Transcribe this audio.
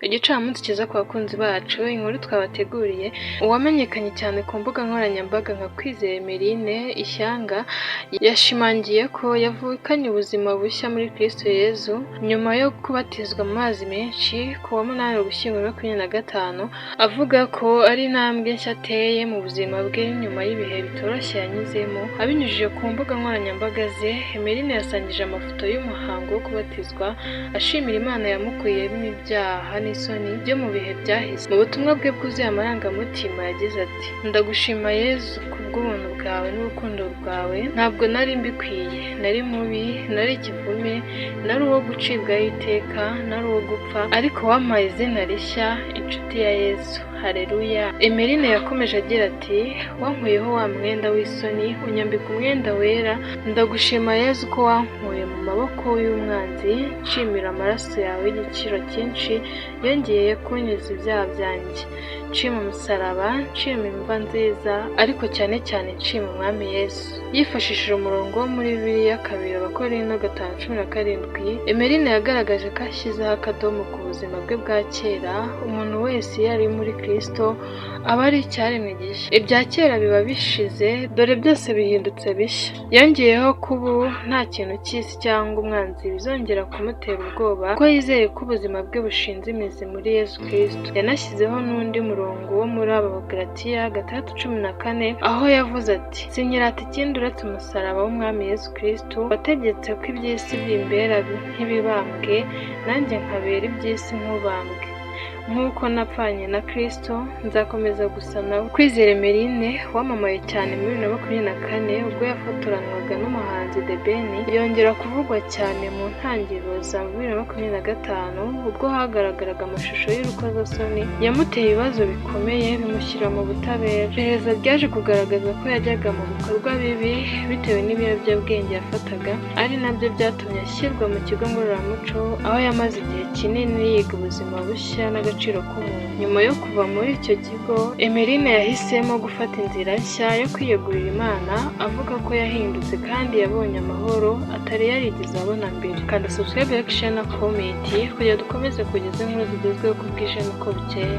Igicamunsi cyiza ku bakunzi bacu, inkuru twabateguriye. Uwamenyekanye cyane ku mbuga nkoranyambaga nka Kwizera Emeline Ishyanga yashimangiye ko yavukanye ubuzima bushya muri Kristo Yezu nyuma yo kubatizwa mu mazi menshi ku wa 8 Ugushyingo 2025, avuga ko ari intambwe nshya ateye mu buzima bwe nyuma y'ibihe bitoroshye yanyuzemo. Abinyujije ku mbuga nkoranyambaga ze, Emeline yasangije amafoto y'umuhango wo kubatizwa ashimira Imana yamukuyemo ibyaha n'isoni byo mu bihe byahise. Mu butumwa bwe bwuzuye amarangamutima yagize ati: ndagushima Yezu kubw'ubuntu bwawe n'urukundo rwawe, ntabwo nari mbikwiye, nari mubi, nari ikivume, nari uwo gucibwaho iteka, nari uwo gupfa, ariko wampaye izina rishya, inshuti ya Yezu. Haleluya. Emeline yakomeje agira ati: wankuyeho wa mwenda w'isoni unyambika umwenda wera, ndagushima Yezu ko wankuye mu maboko y'umwanzi, nshimira amaraso yawe y'igiciro cyinshi yongeye kunyuza ibyaha byanjye, nshima umusaraba, nshima imva nziza, ariko cyane cyane nshima umwami Yesu. Yifashishije umurongo wo muri Bibiliya 2 Abakorinto 5:17, Emeline yagaragaje ko ashyizeho akadomo ku buzima bwe bwa kera. Umuntu wese iyo ari muri Kristo aba ari icyaremwe gishya, ibya kera biba bishize, dore byose bihindutse bishya. Yongeyeho ko ubu nta kintu cy'isi cyangwa umwanzi bizongera kumutera ubwoba, ko yizeye ko ubuzima bwe bushinze imizi muri Yesu Kristo. Yanashyizeho n'undi murongo wo muri Abagalatiya 3:14, aho yavuze ati: sinyirata ikindi uretse umusaraba w'umwami Yesu Kristo, wategetse ko iby'isi bimbera nk'ibibambwe, nanjye nkabera iby'isi nk'ubambwe. Nk'uko napfanye na Kristo, nzakomeza gusa nawe. Kwizera Emeline wamamaye cyane muri 2024 ubwo yafotoranwaga n'umuhanzi The Ben, yongera kuvugwa cyane mu ntangiriro za 2025 ubwo hagaragaraga amashusho y'urukozasoni yamuteye ibibazo bikomeye bimushyira mu butabera. Iperereza ryaje kugaragaza ko yajyaga mu bikorwa bibi bitewe n'ibiyobyabwenge yafataga, ari nabyo byatumye ashyirwa mu kigo ngororamuco, aho yamaze igihe kinini yiga ubuzima bushya n'agaciro k'umuntu. Nyuma yo kuva muri icyo kigo, Emeline yahisemo gufata inzira nshya yo kwiyegurira Imana, avuga ko yahindutse kandi yabonye amahoro atari yarigeze abona mbere. Kanda subscribe, like, share na comment kugira dukomeze kugeza inkuru zigezweho uko bwije n'uko bukeye.